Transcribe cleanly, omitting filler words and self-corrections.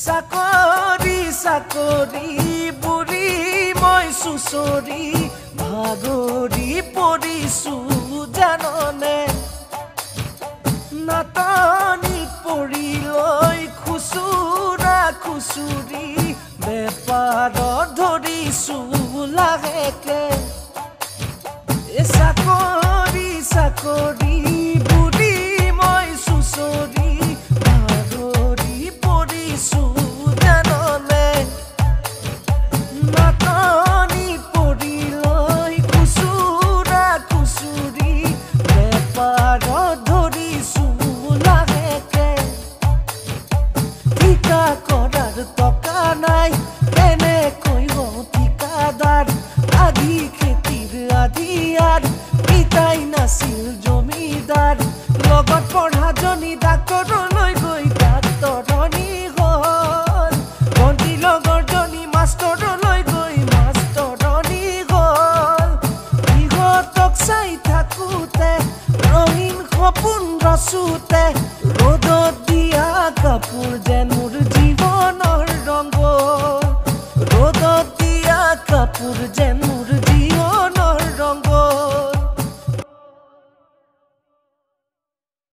চাকৰি চাকৰি বুঢ়ী মই চুচৰি ভাগৰি পৰিছো জাননে নাটনিত পৰি লৈ খুচুৰা খুচুৰি বেপাৰত ধৰিছো লাহেকে চাকৰি চাকৰি বুঢ়ী মই চুচৰি ভাগৰি পৰিছো জাননে নাটনিত পৰি লৈ খুচুৰা খুচুৰি বেপাৰত ধৰিছো লাহেকে ঠিকা কৰাৰ টকা নাই কেনেকৈ হওঁ ঠিকাদাৰ আধি খেতিৰ আধিয়াৰ পিতাই নাছিল জমিদাৰ লগত পঢ়াজনী ডাক্তৰলৈ গৈ ডাক্তৰণী হ'ল ভণ্টি লগৰজনী মাষ্টৰলৈ গৈ মাষ্টৰণী হ'ল ইহঁতক চাই থাকোঁতে ৰঙীন সপোন ৰচোতে